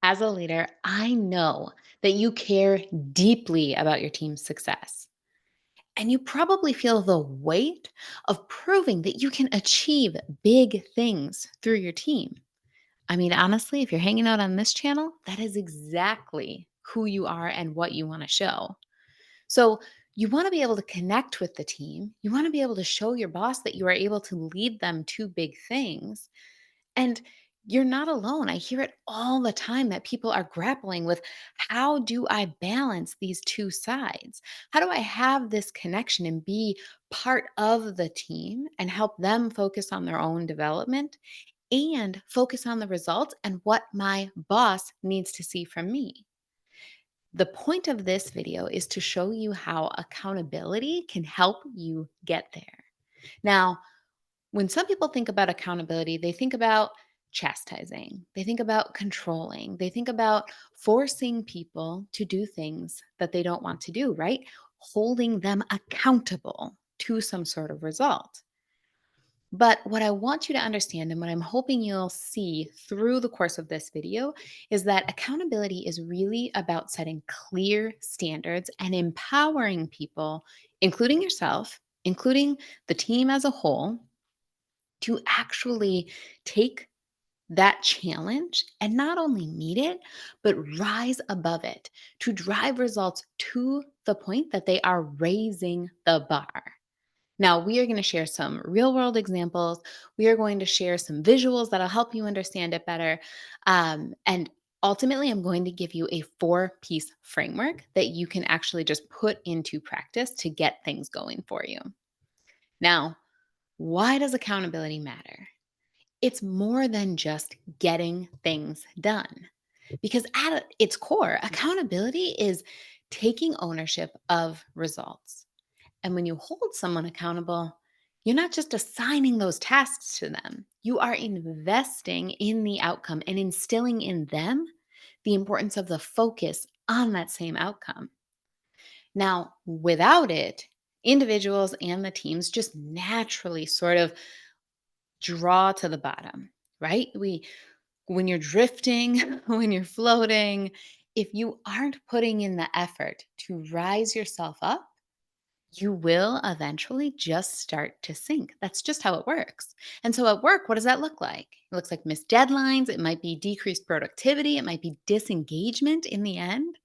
as a leader, I know that you care deeply about your team's success. And you probably feel the weight of proving that you can achieve big things through your team. I mean, honestly, if you're hanging out on this channel, that is exactly who you are and what you want to show. So, you want to be able to connect with the team. You want to be able to show your boss that you are able to lead them to big things. And you're not alone. I hear it all the time that people are grappling with, how do I balance these two sides? How do I have this connection and be part of the team and help them focus on their own development and focus on the results and what my boss needs to see from me? The point of this video is to show you how accountability can help you get there. Now, when some people think about accountability, they think about chastising, they think about controlling, they think about forcing people to do things that they don't want to do, right? Holding them accountable to some sort of result. But what I want you to understand, and what I'm hoping you'll see through the course of this video, is that accountability is really about setting clear standards and empowering people, including yourself, including the team as a whole, to actually take that challenge and not only meet it, but rise above it to drive results to the point that they are raising the bar. Now, we are going to share some real world examples. We are going to share some visuals that'll help you understand it better. And ultimately, I'm going to give you a 4-piece framework that you can actually just put into practice to get things going for you. Now, why does accountability matter? It's more than just getting things done. Because at its core, accountability is taking ownership of results. And when you hold someone accountable, you're not just assigning those tasks to them, you are investing in the outcome and instilling in them the importance of the focus on that same outcome. Now, without it, individuals and the teams just naturally sort of draw to the bottom, right? When you're drifting, when you're floating, if you aren't putting in the effort to rise yourself up, you will eventually just start to sink. That's just how it works. And so at work, what does that look like? It looks like missed deadlines. It might be decreased productivity. It might be disengagement in the end.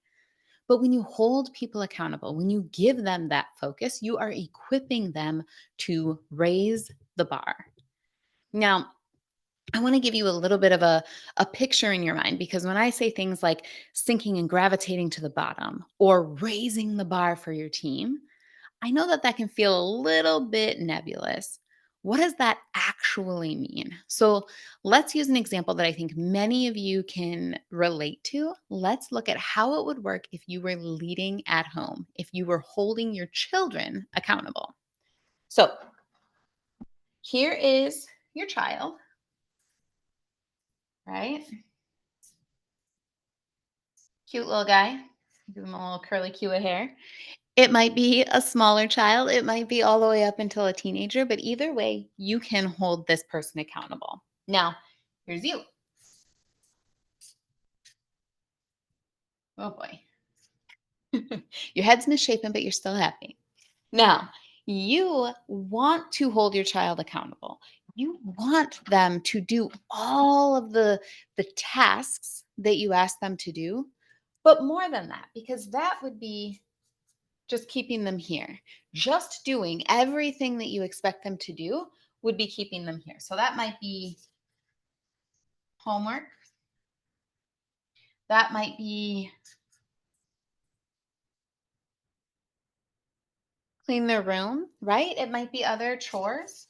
But when you hold people accountable, when you give them that focus, you are equipping them to raise the bar. Now, I want to give you a little bit of a picture in your mind, because when I say things like sinking and gravitating to the bottom or raising the bar for your team, I know that that can feel a little bit nebulous. What does that actually mean? So let's use an example that I think many of you can relate to. Let's look at how it would work if you were leading at home, if you were holding your children accountable. So here is your child, right? Cute little guy. Give him a little curly cute hair. It might be a smaller child, it might be all the way up until a teenager, but either way, you can hold this person accountable. Now, here's you. Oh boy. Your head's misshapen, but you're still happy. Now, you want to hold your child accountable. You want them to do all of the tasks that you ask them to do, but more than that, because that would be just keeping them here. Just doing everything that you expect them to do would be keeping them here. So that might be homework. That might be clean their room, right? It might be other chores.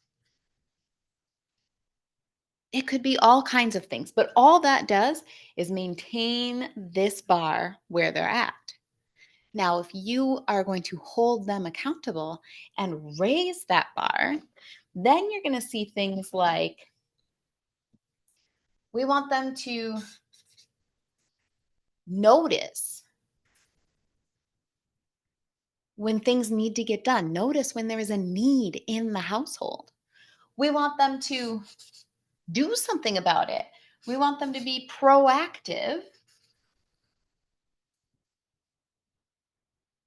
It could be all kinds of things, but all that does is maintain this bar where they're at. Now, if you are going to hold them accountable and raise that bar, then you're going to see things like we want them to notice when things need to get done. Notice when there is a need in the household. We want them to do something about it. We want them to be proactive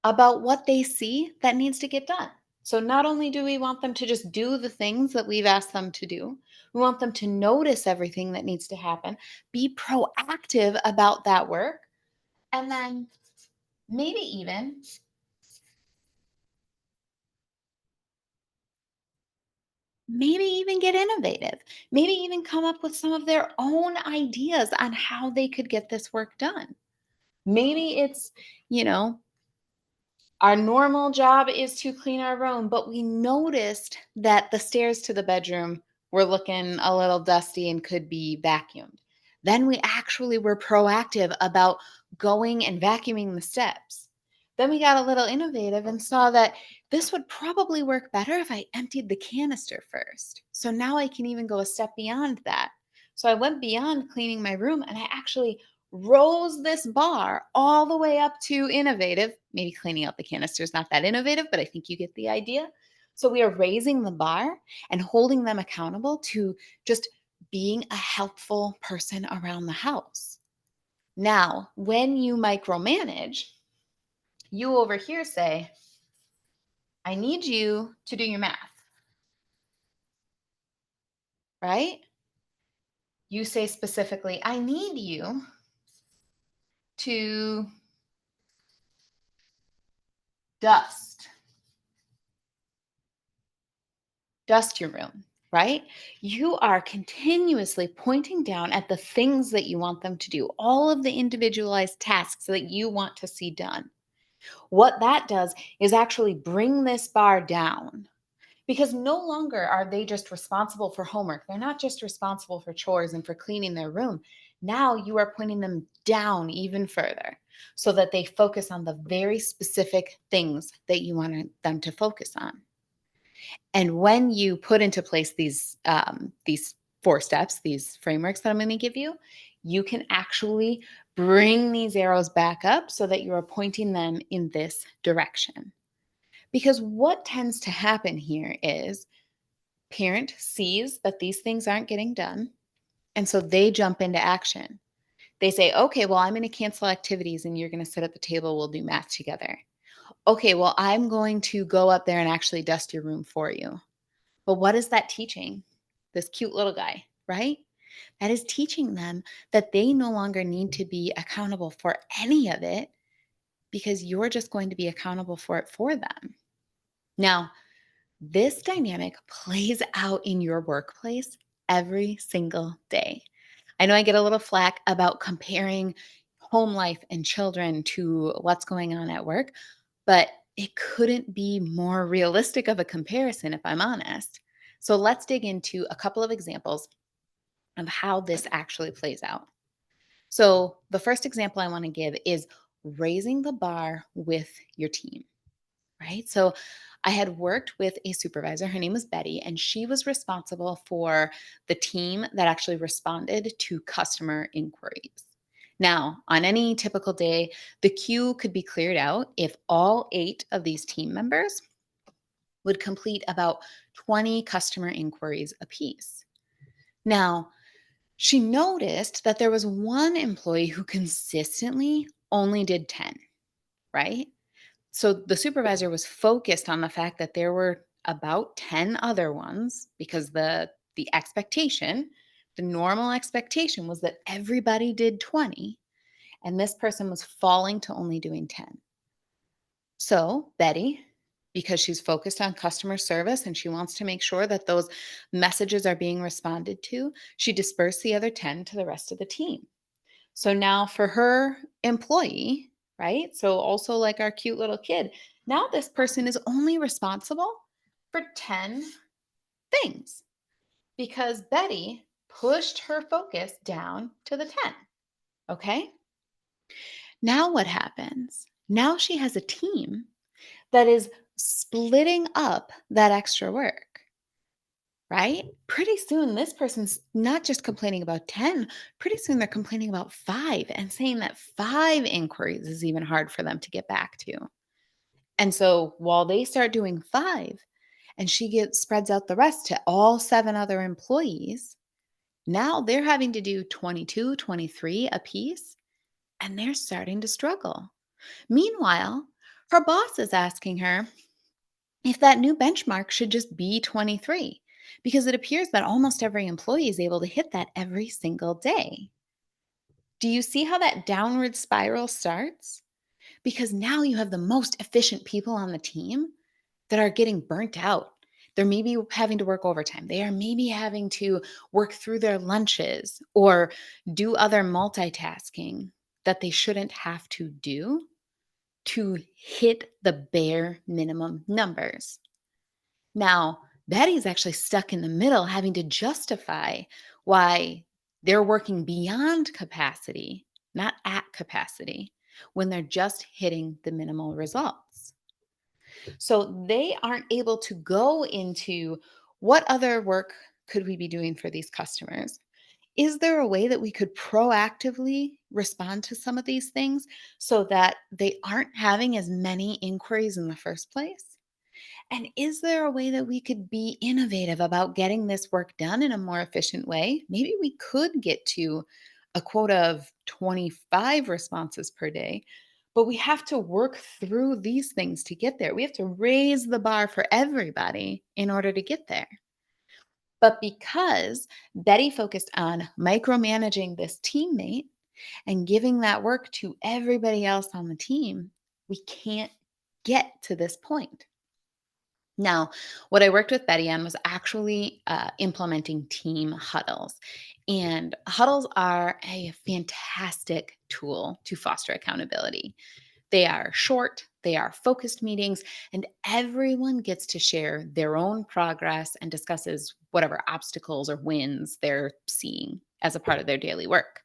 about what they see that needs to get done. So not only do we want them to just do the things that we've asked them to do, we want them to notice everything that needs to happen, be proactive about that work, and then maybe even get innovative. Maybe even come up with some of their own ideas on how they could get this work done. Maybe it's, you know, our normal job is to clean our room, but we noticed that the stairs to the bedroom were looking a little dusty and could be vacuumed. Then we actually were proactive about going and vacuuming the steps. Then we got a little innovative and saw that this would probably work better if I emptied the canister first. So now I can even go a step beyond that. So I went beyond cleaning my room and I actually rose this bar all the way up to innovative. Maybe cleaning out the canister is not that innovative, but I think you get the idea. So we are raising the bar and holding them accountable to just being a helpful person around the house. Now, when you micromanage, you over here say, I need you to do your math, right? You say specifically, I need you to dust dust your room, right? You are continuously pointing down at the things that you want them to do, all of the individualized tasks that you want to see done. What that does is actually bring this bar down because no longer are they just responsible for homework. They're not just responsible for chores and for cleaning their room. Now you are pointing them down even further so that they focus on the very specific things that you want them to focus on. And when you put into place these 4 steps, these frameworks that I'm going to give you, you can actually bring these arrows back up so that you are pointing them in this direction. Because what tends to happen here is parent sees that these things aren't getting done, and so they jump into action. They say, "Okay, well, I'm going to cancel activities and you're going to sit at the table, we'll do math together." "Okay, well, I'm going to go up there and actually dust your room for you." But what is that teaching? This cute little guy, right? That is teaching them that they no longer need to be accountable for any of it because you're just going to be accountable for it for them. Now, this dynamic plays out in your workplace every single day. I know I get a little flack about comparing home life and children to what's going on at work, but it couldn't be more realistic of a comparison, if I'm honest. So let's dig into a couple of examples of how this actually plays out. So, the first example I want to give is raising the bar with your team, right? So, I had worked with a supervisor. Her name was Betty, and she was responsible for the team that actually responded to customer inquiries. Now, on any typical day, the queue could be cleared out if all 8 of these team members would complete about 20 customer inquiries apiece. Now, she noticed that there was one employee who consistently only did 10, right? So the supervisor was focused on the fact that there were about 10 other ones because the expectation, the normal expectation was that everybody did 20 and this person was falling to only doing 10. So, Betty, because she's focused on customer service and she wants to make sure that those messages are being responded to, she dispersed the other 10 to the rest of the team. So now for her employee, right? So also like our cute little kid, now this person is only responsible for 10 things because Betty pushed her focus down to the 10. Okay. Now what happens? Now she has a team that is splitting up that extra work, right? Pretty soon, this person's not just complaining about 10, pretty soon they're complaining about 5 and saying that 5 inquiries is even hard for them to get back to. And so while they start doing 5 and she gets spreads out the rest to all 7 other employees, now they're having to do 22, 23 a piece and they're starting to struggle. Meanwhile, Her boss is asking her if that new benchmark should just be 23, because it appears that almost every employee is able to hit that every single day. Do you see how that downward spiral starts? Because now you have the most efficient people on the team that are getting burnt out. They're maybe having to work overtime. They are maybe having to work through their lunches or do other multitasking that they shouldn't have to do to hit the bare minimum numbers. Now, Betty's actually stuck in the middle, having to justify why they're working beyond capacity, not at capacity, when they're just hitting the minimal results. So they aren't able to go into what other work could we be doing for these customers? Is there a way that we could proactively respond to some of these things so that they aren't having as many inquiries in the first place? And is there a way that we could be innovative about getting this work done in a more efficient way? Maybe we could get to a quota of 25 responses per day, but we have to work through these things to get there. We have to raise the bar for everybody in order to get there. But because Betty focused on micromanaging this teammate and giving that work to everybody else on the team, we can't get to this point. Now, what I worked with Betty on was actually implementing team huddles. And huddles are a fantastic tool to foster accountability. They are short, they are focused meetings, and everyone gets to share their own progress and discusses whatever obstacles or wins they're seeing as a part of their daily work.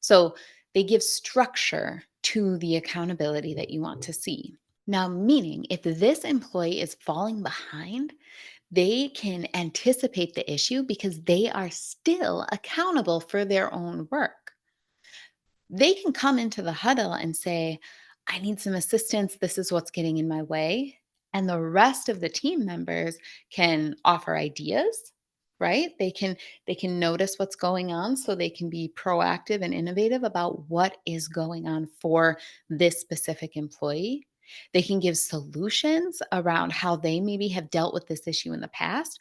So they give structure to the accountability that you want to see. Now, meaning if this employee is falling behind, they can anticipate the issue because they are still accountable for their own work. They can come into the huddle and say, I need some assistance. This is what's getting in my way. And the rest of the team members can offer ideas, right? They can notice what's going on so they can be proactive and innovative about what is going on for this specific employee. They can give solutions around how they maybe have dealt with this issue in the past,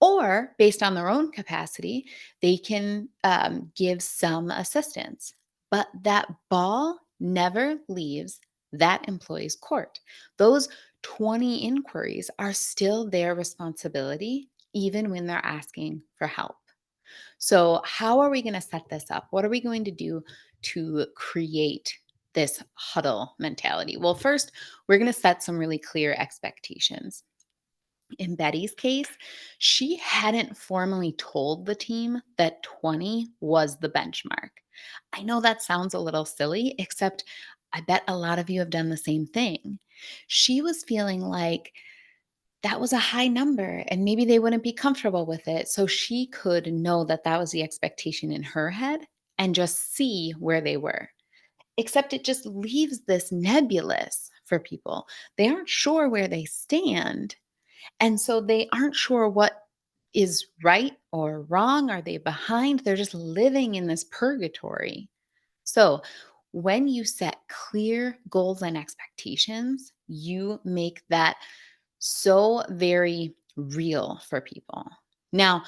or based on their own capacity, they can give some assistance. But that ball never leaves that employee's court. Those 20 inquiries are still their responsibility, even when they're asking for help. So, how are we going to set this up? What are we going to do to create this huddle mentality? Well, first, we're going to set some really clear expectations. In Betty's case, she hadn't formally told the team that 20 was the benchmark. I know that sounds a little silly, except I bet a lot of you have done the same thing. She was feeling like that was a high number and maybe they wouldn't be comfortable with it. So she could know that that was the expectation in her head and just see where they were. Except it just leaves this nebulous for people. They aren't sure where they stand, and so they aren't sure what is right or wrong. Are they behind? They're just living in this purgatory. So, when you set clear goals and expectations, you make that so very real for people. Now,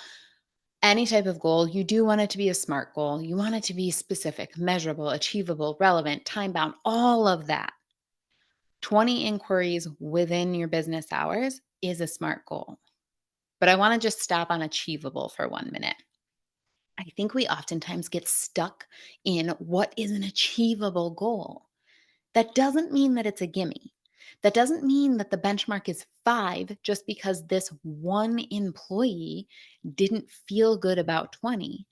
any type of goal, you do want it to be a SMART goal. You want it to be specific, measurable, achievable, relevant, time bound, all of that. 20 inquiries within your business hours is a SMART goal. But I want to just stop on achievable for 1 minute. I think we oftentimes get stuck in what is an achievable goal. That doesn't mean that it's a gimme. That doesn't mean that the benchmark is 5 just because this one employee didn't feel good about 20.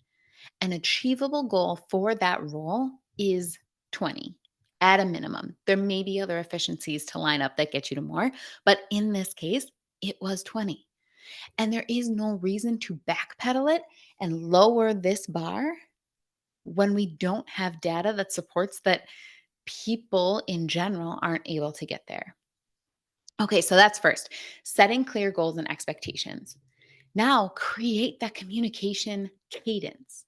An achievable goal for that role is 20 at a minimum. There may be other efficiencies to line up that get you to more, but in this case, it was 20. And there is no reason to backpedal it and lower this bar when we don't have data that supports that people in general aren't able to get there. Okay, so that's first, setting clear goals and expectations. Now, create that communication cadence.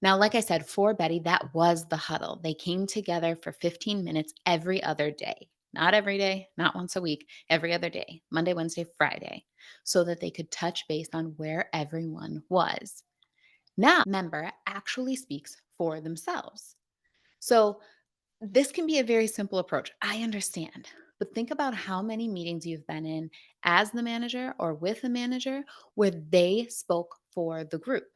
Now, like I said, for Betty, that was the huddle. They came together for 15 minutes every other day. not every day, not once a week, every other day, Monday, Wednesday, Friday, so that they could touch base on where everyone was. Now, member actually speaks for themselves. So, this can be a very simple approach. I understand. But think about how many meetings you've been in as the manager or with the manager where they spoke for the group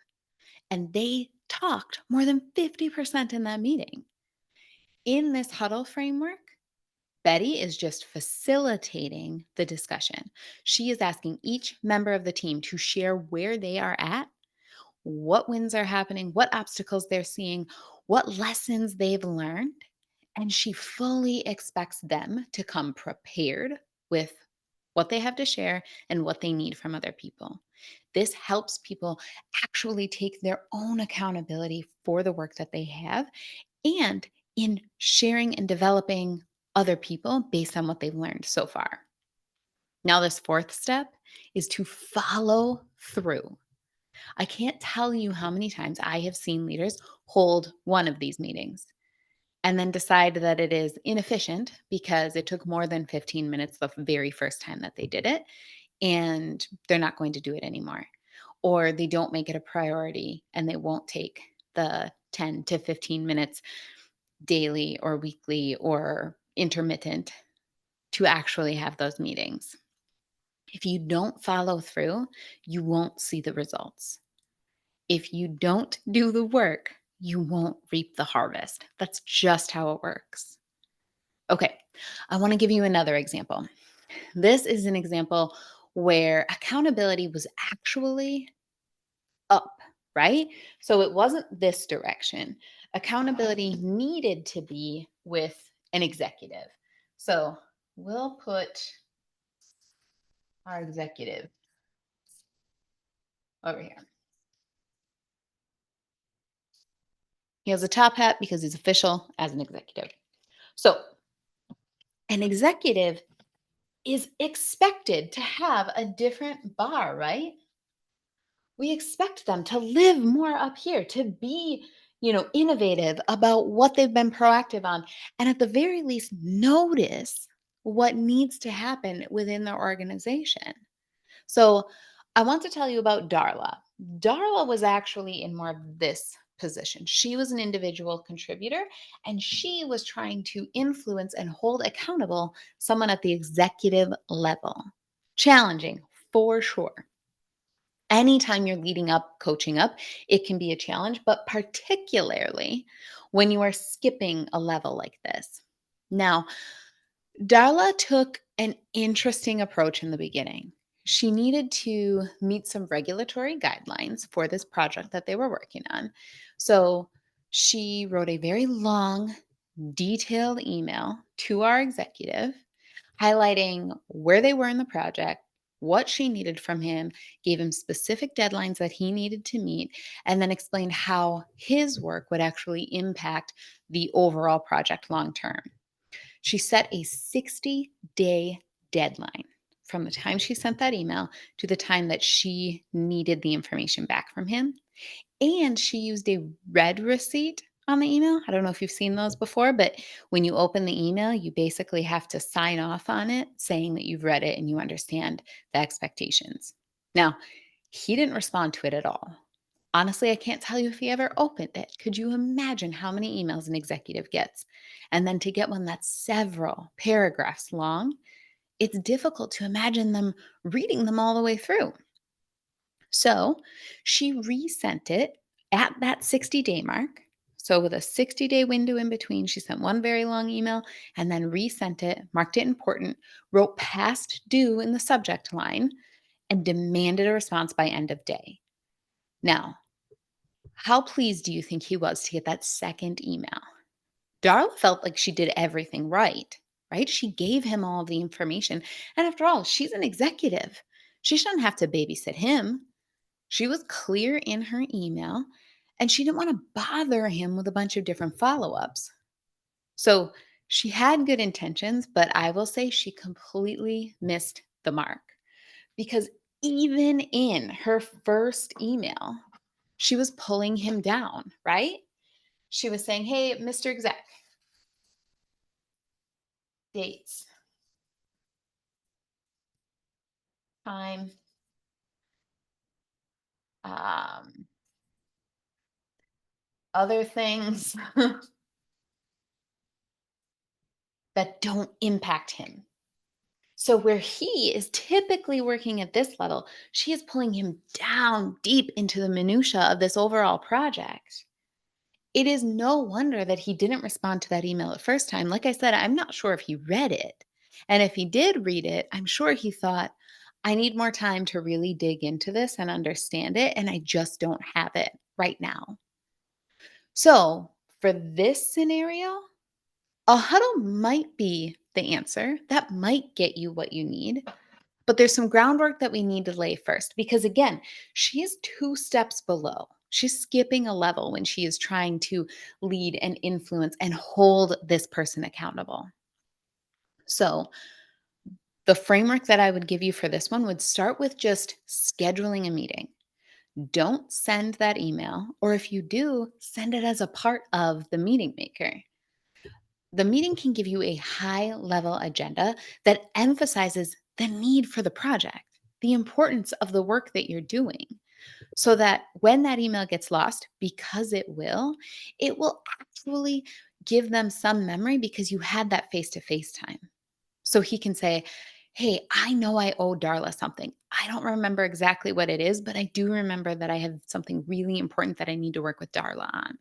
and they talked more than 50% in that meeting. In this huddle framework, Betty is just facilitating the discussion. She is asking each member of the team to share where they are at, what wins are happening, what obstacles they're seeing, what lessons they've learned. And she fully expects them to come prepared with what they have to share and what they need from other people. This helps people actually take their own accountability for the work that they have and in sharing and developing other people based on what they've learned so far. Now, this fourth step is to follow through. I can't tell you how many times I have seen leaders hold one of these meetings and then decide that it is inefficient because it took more than 15 minutes the very first time that they did it, and they're not going to do it anymore. Or they don't make it a priority and they won't take the 10 to 15 minutes daily or weekly or intermittent to actually have those meetings. If you don't follow through, you won't see the results. If you don't do the work, you won't reap the harvest. That's just how it works. Okay, I want to give you another example. This is an example where accountability was actually up, right? So it wasn't this direction. Accountability needed to be with an executive. So we'll put our executive over here. He has a top hat because he's official as an executive. So an executive is expected to have a different bar, right? We expect them to live more up here, to be, innovative about what they've been proactive on, and at the very least, notice what needs to happen within their organization. So, I want to tell you about Darla. Darla was actually in more of this position. She was an individual contributor and she was trying to influence and hold accountable someone at the executive level. Challenging for sure. Anytime you're leading up, coaching up, it can be a challenge, but particularly when you are skipping a level like this. Now, Darla took an interesting approach in the beginning. She needed to meet some regulatory guidelines for this project that they were working on. So she wrote a very long, detailed email to our executive highlighting where they were in the project, what she needed from him, gave him specific deadlines that he needed to meet, and then explained how his work would actually impact the overall project long term. She set a 60-day deadline from the time she sent that email to the time that she needed the information back from him. And she used a red receipt on the email. I don't know if you've seen those before, but when you open the email, you basically have to sign off on it saying that you've read it and you understand the expectations. Now, he didn't respond to it at all. Honestly, I can't tell you if he ever opened it. Could you imagine how many emails an executive gets? And then to get one that's several paragraphs long, it's difficult to imagine them reading them all the way through. So she resent it at that 60-day mark. So, with a 60-day window in between, she sent one very long email and then resent it, marked it important, wrote past due in the subject line, and demanded a response by end of day. Now, how pleased do you think he was to get that second email? Darla felt like she did everything right, right? She gave him all the information. And after all, she's an executive. She shouldn't have to babysit him. She was clear in her email and she didn't want to bother him with a bunch of different follow ups. So she had good intentions, but I will say she completely missed the mark because even in her first email, she was pulling him down, right? She was saying, "Hey, Mr. Exec, dates. Time. Um, Other things that don't impact him. So, where he is typically working at this level, she is pulling him down deep into the minutia of this overall project. It is no wonder that he didn't respond to that email the first time. Like I said, I'm not sure if he read it. And if he did read it, I'm sure he thought, I need more time to really dig into this and understand it. And I just don't have it right now. So, for this scenario, a huddle might be the answer. That might get you what you need. But there's some groundwork that we need to lay first because, again, she is two steps below. She's skipping a level when she is trying to lead and influence and hold this person accountable. So, the framework that I would give you for this one would start with just scheduling a meeting. Don't send that email, or if you do, send it as a part of the meeting maker. The meeting can give you a high level agenda that emphasizes the need for the project, the importance of the work that you're doing, so that when that email gets lost, because it will actually give them some memory because you had that face to face time. So he can say, hey, I know I owe Darla something. I don't remember exactly what it is, but I do remember that I have something really important that I need to work with Darla on.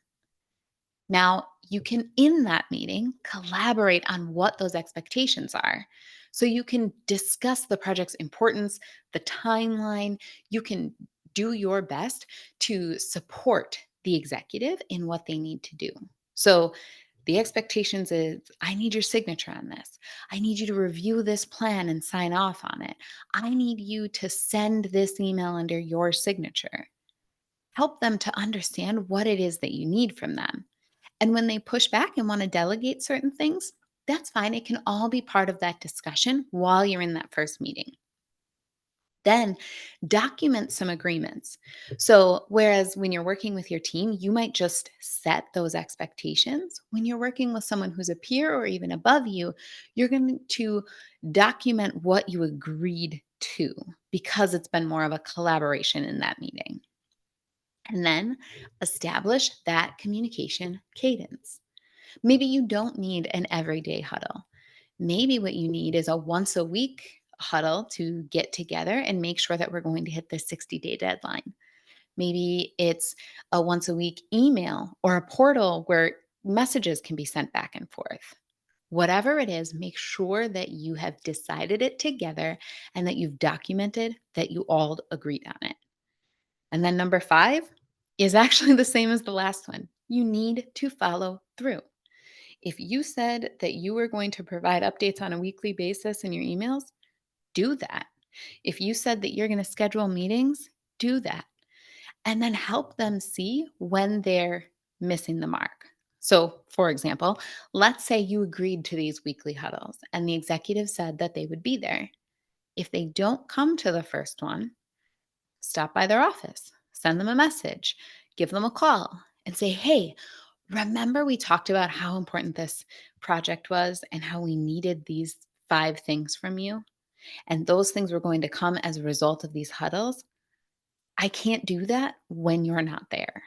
Now, you can, in that meeting, collaborate on what those expectations are. So you can discuss the project's importance, the timeline. You can do your best to support the executive in what they need to do. So the expectations is I need your signature on this. I need you to review this plan and sign off on it. I need you to send this email under your signature. Help them to understand what it is that you need from them. And when they push back and want to delegate certain things, that's fine. It can all be part of that discussion while you're in that first meeting. Then document some agreements. So, whereas when you're working with your team, you might just set those expectations. When you're working with someone who's a peer or even above you, you're going to document what you agreed to because it's been more of a collaboration in that meeting. And then establish that communication cadence. Maybe you don't need an everyday huddle. Maybe what you need is a once a week huddle to get together and make sure that we're going to hit the 60-day deadline. Maybe it's a once a week email or a portal where messages can be sent back and forth. Whatever it is, make sure that you have decided it together and that you've documented that you all agreed on it. And then number 5 is actually the same as the last one. You need to follow through. If you said that you were going to provide updates on a weekly basis in your emails, do that. If you said that you're going to schedule meetings, do that. And then help them see when they're missing the mark. So, for example, let's say you agreed to these weekly huddles and the executive said that they would be there. If they don't come to the first one, stop by their office, send them a message, give them a call, and say, hey, remember we talked about how important this project was and how we needed these 5 things from you? And those things were going to come as a result of these huddles. I can't do that when you're not there.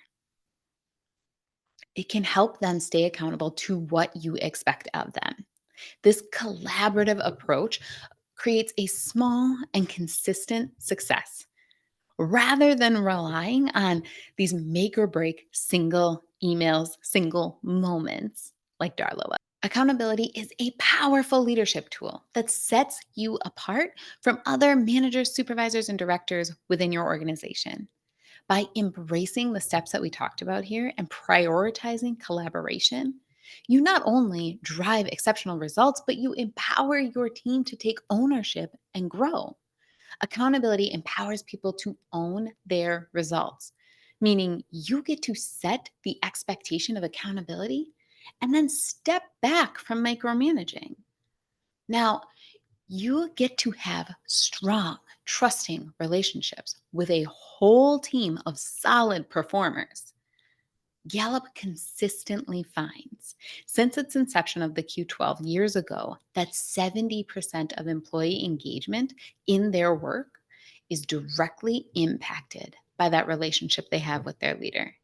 It can help them stay accountable to what you expect of them. This collaborative approach creates a small and consistent success rather than relying on these make or break single emails, single moments like Darla was. Accountability is a powerful leadership tool that sets you apart from other managers, supervisors, and directors within your organization. By embracing the steps that we talked about here and prioritizing collaboration, you not only drive exceptional results, but you empower your team to take ownership and grow. Accountability empowers people to own their results, meaning you get to set the expectation of accountability and then step back from micromanaging. Now, you get to have strong, trusting relationships with a whole team of solid performers. Gallup consistently finds, since its inception of the Q12 years ago, that 70% of employee engagement in their work is directly impacted by that relationship they have with their leader.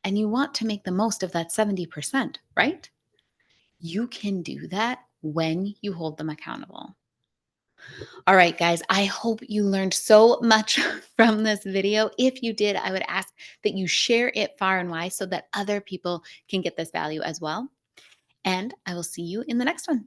And you want to make the most of that 70%, right? You can do that when you hold them accountable. All right, guys, I hope you learned so much from this video. If you did, I would ask that you share it far and wide so that other people can get this value as well. And I will see you in the next one.